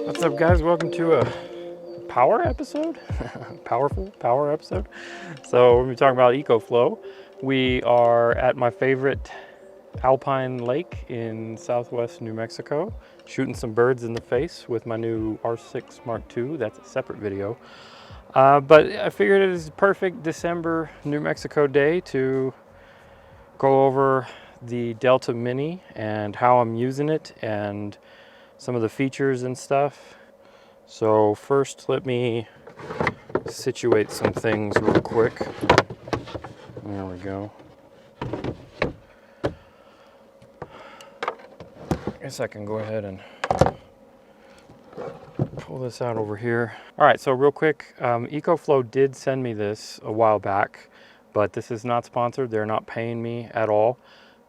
What's up, guys? Welcome to a power episode. Powerful power episode. So we're talking about EcoFlow. We are at my favorite alpine lake in southwest New Mexico, shooting some birds in the face with my new R6 Mark II. That's a separate video. But I figured it is a perfect December New Mexico day to go over the Delta Mini and how I'm using it and some of the features and stuff. So first, let me situate some things real quick. There we go. I guess I can go ahead and pull this out over here. All right, so real quick, EcoFlow did send me this a while back, but this is not sponsored. They're not paying me at all.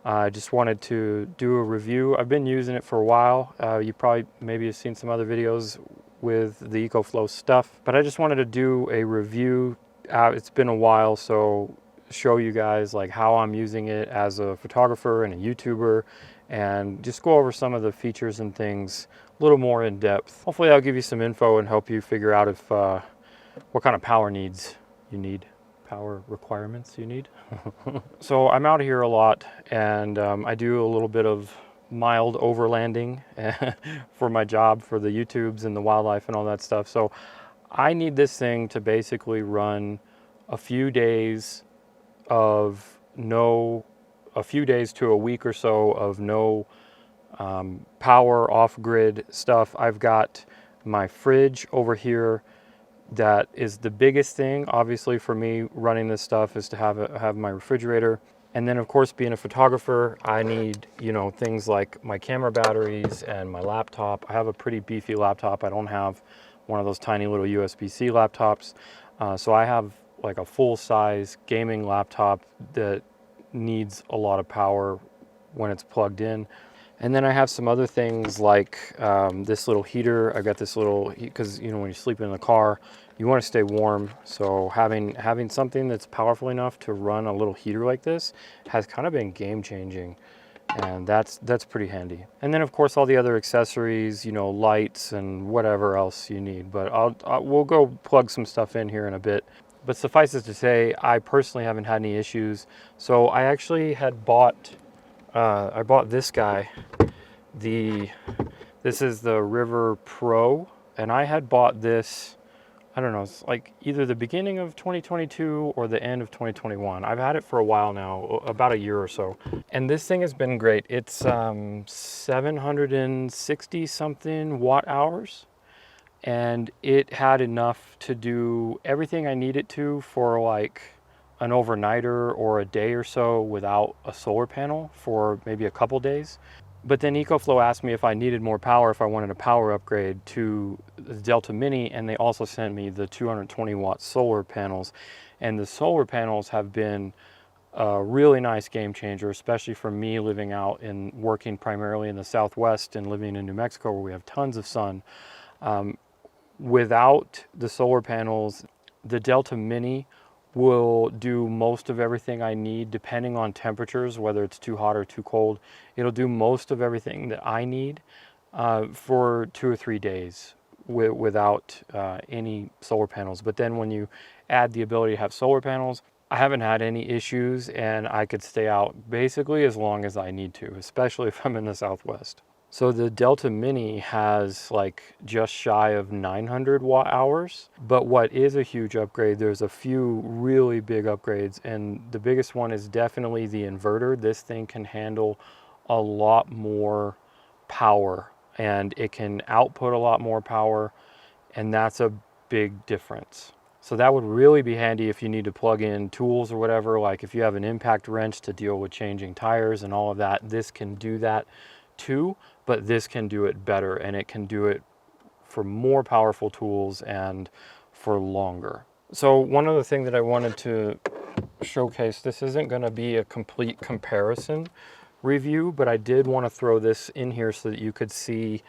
I just wanted to do a review. I've been using it for a while. You probably maybe have seen some other videos with the EcoFlow stuff, but I just wanted to do a review. It's been a while, so show you guys like how I'm using it as a photographer and a YouTuber, and just go over some of the features and things a little more in depth. Hopefully I'll give you some info and help you figure out if what kind of power needs you need. Power requirements you need. So I'm out here a lot, and I do a little bit of mild overlanding for my job, for the YouTubes and the wildlife and all that stuff. So I need this thing to basically run a few days to a week or so of no power off-grid stuff. I've got my fridge over here. That is the biggest thing, obviously, for me running this stuff, is to have my refrigerator. And then, of course, being a photographer, I need, things like my camera batteries and my laptop. I have a pretty beefy laptop. I don't have one of those tiny little USB-C laptops. So I have like a full-size gaming laptop that needs a lot of power when it's plugged in. And then I have some other things like this little heater. I've got this little, because when you sleep in the car, you want to stay warm. So having something that's powerful enough to run a little heater like this has kind of been game changing, and that's pretty handy. And then of course all the other accessories, lights and whatever else you need. But we'll go plug some stuff in here in a bit. But suffice it to say, I personally haven't had any issues. So I actually had bought. I bought this guy. This is the River Pro, and I had bought this, I don't know, it's like either the beginning of 2022 or the end of 2021. I've had it for a while now, about a year or so. And this thing has been great. It's 760 something watt hours, and it had enough to do everything I need it to for like an overnighter or a day or so without a solar panel for maybe a couple days. But then EcoFlow asked me if I needed more power, if I wanted a power upgrade to the Delta Mini, and they also sent me the 220 watt solar panels. And the solar panels have been a really nice game changer, especially for me living out and working primarily in the Southwest and living in New Mexico where we have tons of sun. Without the solar panels, the Delta Mini will do most of everything I need depending on temperatures, whether it's too hot or too cold. It'll do most of everything that I need for 2 or 3 days without any solar panels. But then when you add the ability to have solar panels, I haven't had any issues, and I could stay out basically as long as I need to, especially if I'm in the Southwest. So the Delta Mini has like just shy of 900 watt hours, but what is a huge upgrade, there's a few really big upgrades, and the biggest one is definitely the inverter. This thing can handle a lot more power, and it can output a lot more power, and that's a big difference. So that would really be handy if you need to plug in tools or whatever, like if you have an impact wrench to deal with changing tires and all of that. This can do that too, but this can do it better, and it can do it for more powerful tools and for longer. So one other thing that I wanted to showcase, this isn't going to be a complete comparison review, but I did want to throw this in here so that you could see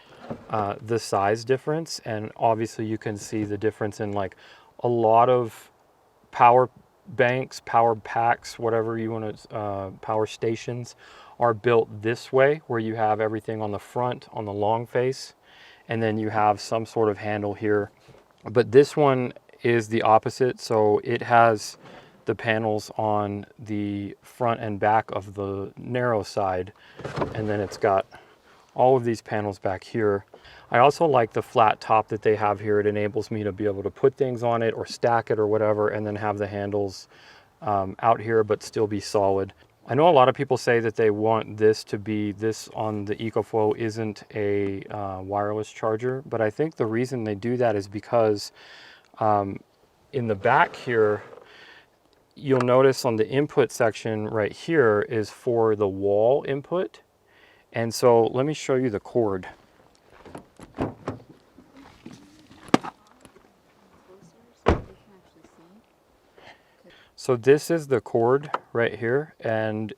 the size difference, and obviously you can see the difference in like a lot of power banks, power packs, whatever you want to, power stations are built this way, where you have everything on the front, on the long face, and then you have some sort of handle here. But this one is the opposite, so it has the panels on the front and back of the narrow side, and then it's got all of these panels back here. I also like the flat top that they have here. It enables me to be able to put things on it or stack it or whatever, and then have the handles out here but still be solid. I know a lot of people say that they want this to be, this on the EcoFlow isn't a wireless charger, but I think the reason they do that is because in the back here, you'll notice on the input section right here is for the wall input. And so let me show you the cord. So this is the cord right here, and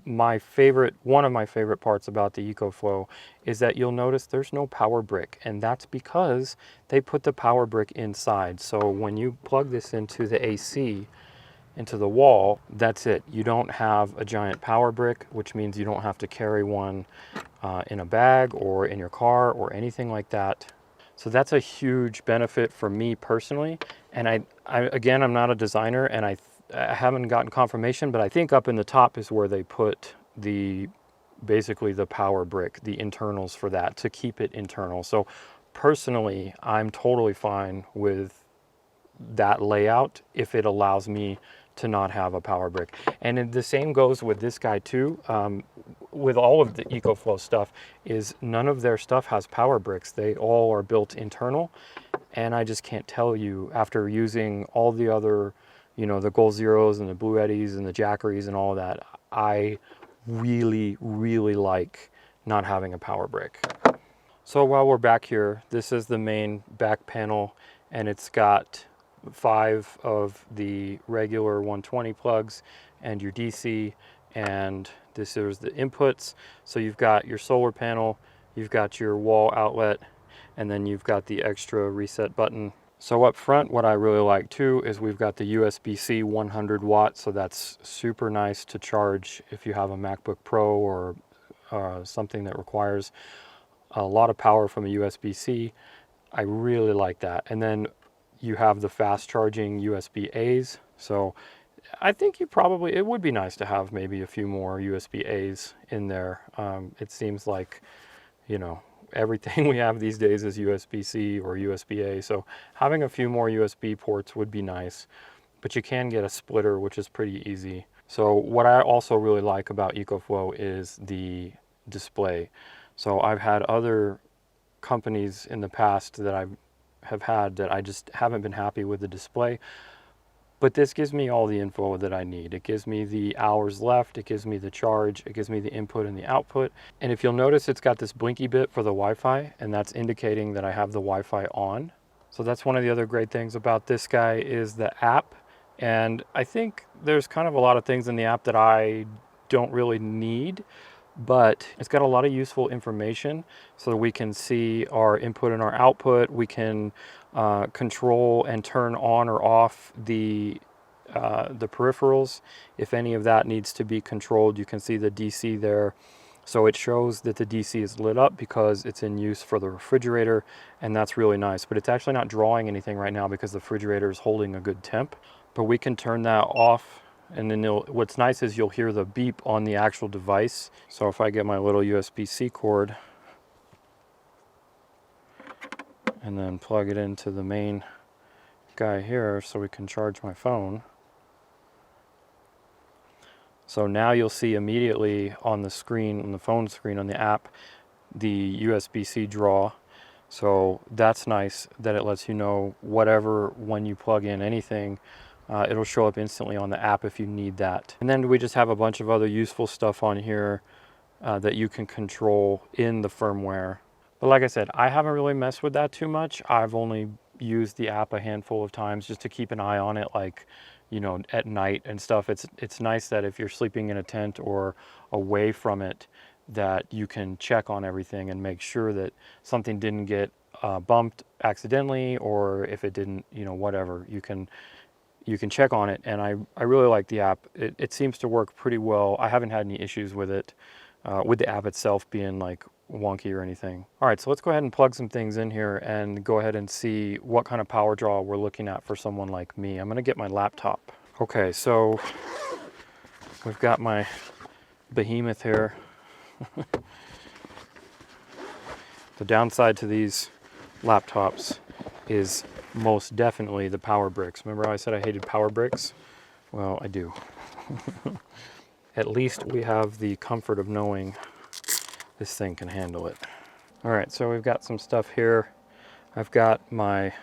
one of my favorite parts about the EcoFlow is that you'll notice there's no power brick, and that's because they put the power brick inside. So when you plug this into the AC, into the wall, that's it. You don't have a giant power brick, which means you don't have to carry one in a bag or in your car or anything like that. So that's a huge benefit for me personally. And again, I'm not a designer, and I haven't gotten confirmation, but I think up in the top is where they put basically the power brick, the internals for that, to keep it internal. So personally, I'm totally fine with that layout if it allows me to not have a power brick. And the same goes with this guy too. With all of the EcoFlow stuff, is none of their stuff has power bricks. They all are built internal, and I just can't tell you, after using all the other, you know, the Gold Zeros and the Blue Eddies and the Jackeries and all of that, I really, really like not having a power brick. So while we're back here, this is the main back panel, and it's got 5 of the regular 120 plugs and your DC, and this is the inputs. So you've got your solar panel, you've got your wall outlet, and then you've got the extra reset button. So up front, what I really like too is we've got the USB-C 100 watt, so that's super nice to charge if you have a MacBook Pro or something that requires a lot of power from a USB-C. I really like that. And then you have the fast charging USB-A's. So I think it would be nice to have maybe a few more USB-A's in there. It seems like, you know, everything we have these days is USB-C or USB-A. So having a few more USB ports would be nice, but you can get a splitter, which is pretty easy. So what I also really like about EcoFlow is the display. So I've had other companies in the past that I have had that I just haven't been happy with the display. But this gives me all the info that I need. It gives me the hours left, it gives me the charge, it gives me the input and the output. And if you'll notice, it's got this blinky bit for the Wi-Fi, and that's indicating that I have the Wi-Fi on. So that's one of the other great things about this guy is the app. And I think there's kind of a lot of things in the app that I don't really need, but it's got a lot of useful information so that we can see our input and our output. We can control and turn on or off the peripherals. If any of that needs to be controlled, you can see the DC there. So it shows that the DC is lit up because it's in use for the refrigerator, and that's really nice. But it's actually not drawing anything right now because the refrigerator is holding a good temp. But we can turn that off, and then what's nice is you'll hear the beep on the actual device. So if I get my little USB-C cord and then plug it into the main guy here so we can charge my phone. So now you'll see immediately on the screen, on the phone screen, on the app, the USB-C draw. So that's nice that it lets you know when you plug in anything, it'll show up instantly on the app if you need that. And then we just have a bunch of other useful stuff on here that you can control in the firmware. But like I said, I haven't really messed with that too much. I've only used the app a handful of times just to keep an eye on it, like, you know, at night and stuff. It's nice that if you're sleeping in a tent or away from it, that you can check on everything and make sure that something didn't get bumped accidentally, or if it didn't, you know, whatever, you can check on it. And I really like the app. It seems to work pretty well. I haven't had any issues with it, with the app itself being like wonky or anything. All right, so let's go ahead and plug some things in here and go ahead and see what kind of power draw we're looking at for someone like me. I'm gonna get my laptop. Okay, so we've got my behemoth here. The downside to these laptops is most definitely the power bricks. Remember how I said I hated power bricks? Well, I do. At least we have the comfort of knowing this thing can handle it. All right, so we've got some stuff here. I've got my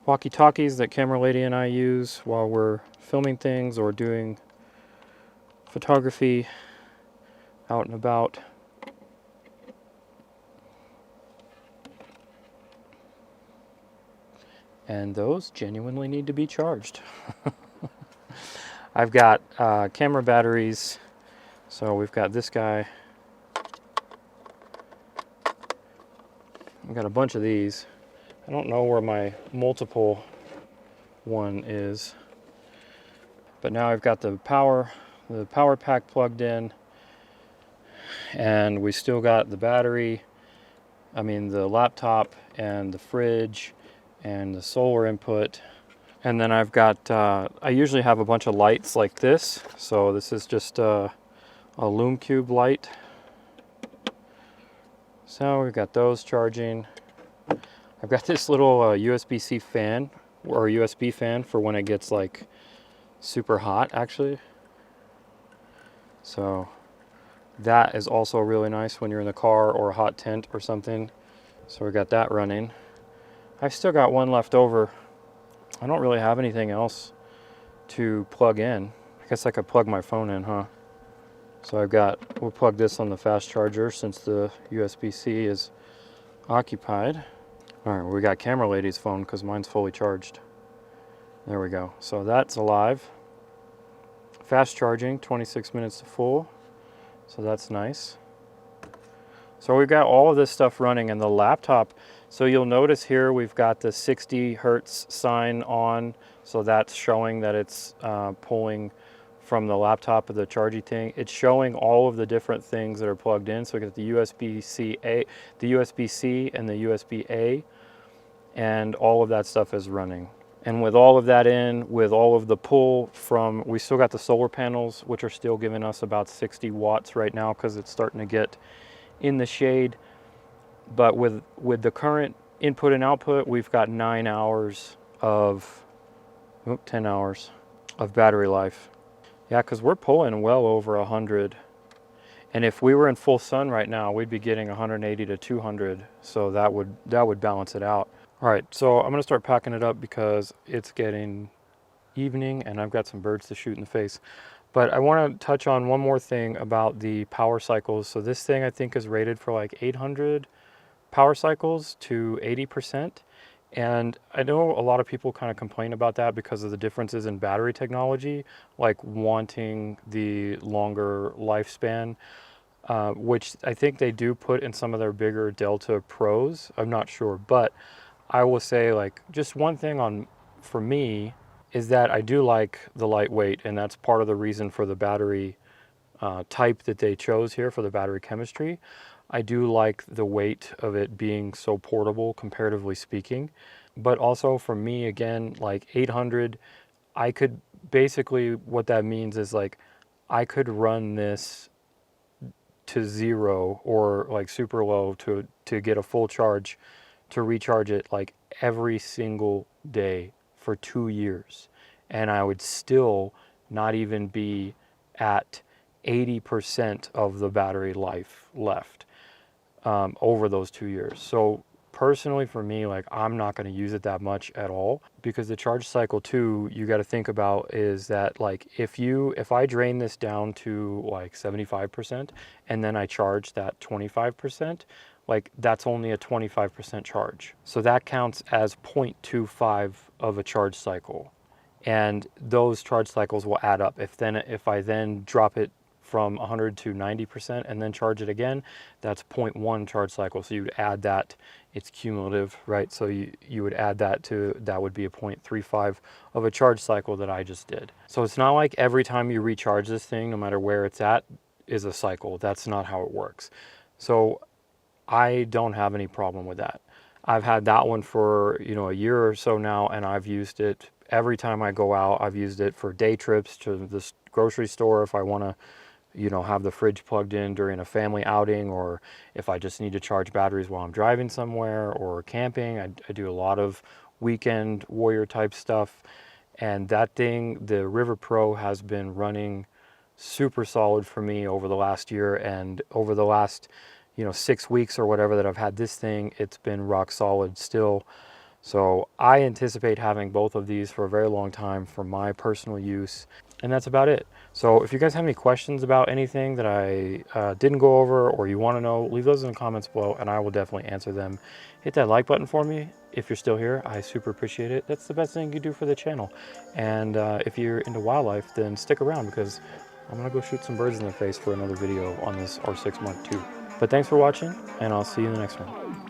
walkie-talkies that camera lady and I use while we're filming things or doing photography out and about. And those genuinely need to be charged. I've got camera batteries. So we've got this guy. I've got a bunch of these. I don't know where my multiple one is. But now I've got the power pack plugged in. And we still got the battery, the laptop and the fridge and the solar input. And then I've got, I usually have a bunch of lights like this. So this is just a Lume Cube light. So we've got those charging. I've got this little USB-C fan, or USB fan for when it gets like super hot actually. So that is also really nice when you're in the car or a hot tent or something. So we got that running. I've still got one left over. I don't really have anything else to plug in. I guess I could plug my phone in, huh? So we'll plug this on the fast charger since the USB-C is occupied. All right, we got camera lady's phone because mine's fully charged. There we go. So that's alive. Fast charging, 26 minutes to full. So that's nice. So we've got all of this stuff running in the laptop. So you'll notice here we've got the 60 Hertz sign on. So that's showing that it's pulling from the laptop of the charging thing. It's showing all of the different things that are plugged in. So we got the USB-C, the USB-C and the USB-A, and all of that stuff is running. And with all of that in, with all of the pull from, we still got the solar panels, which are still giving us about 60 watts right now because it's starting to get in the shade. But with the current input and output, we've got 9 hours of, 10 hours of battery life. Yeah, because we're pulling well over 100. And if we were in full sun right now, we'd be getting 180 to 200. So that would balance it out. All right, so I'm gonna start packing it up because it's getting evening and I've got some birds to shoot in the face. But I want to touch on one more thing about the power cycles. So this thing I think is rated for like 800 power cycles to 80%. And I know a lot of people kind of complain about that because of the differences in battery technology, like wanting the longer lifespan, which I think they do put in some of their bigger Delta Pros. I'm not sure, but I will say, like, just one thing for me is that I do like the lightweight, and that's part of the reason for the battery type that they chose here for the battery chemistry. I do like the weight of it being so portable, comparatively speaking. But also for me, again, like 800, I could basically, what that means is like, I could run this to 0 or like super low to get a full charge, to recharge it like every single day for 2 years. And I would still not even be at 80% of the battery life left over those 2 years. So personally for me, like, I'm not going to use it that much at all, because the charge cycle too, you got to think about is that, like, if I drain this down to like 75% and then I charge that 25%, like, that's only a 25% charge. So that counts as 0.25 of a charge cycle. And those charge cycles will add up. If I then drop it from 100 to 90% and then charge it again, that's 0.1 charge cycle. So you would add that, it's cumulative, right? So you would add that would be a 0.35 of a charge cycle that I just did. So it's not like every time you recharge this thing, no matter where it's at, is a cycle. That's not how it works. So I don't have any problem with that. I've had that one for, you know, a year or so now, and I've used it every time I go out. I've used it for day trips to the grocery store if I want to, you know, have the fridge plugged in during a family outing, or if I just need to charge batteries while I'm driving somewhere or camping. I do a lot of weekend warrior type stuff, and that thing, the River Pro, has been running super solid for me over the last year, and over the last, you know, 6 weeks or whatever that I've had this thing, it's been rock solid still. So I anticipate having both of these for a very long time for my personal use, and that's about it. So if you guys have any questions about anything that I didn't go over, or you want to know, leave those in the comments below and I will definitely answer them. Hit that like button for me if you're still here. I super appreciate it. That's the best thing you do for the channel. And if you're into wildlife, then stick around, because I'm gonna go shoot some birds in the face for another video on this R6 Mark II. But thanks for watching, and I'll see you in the next one.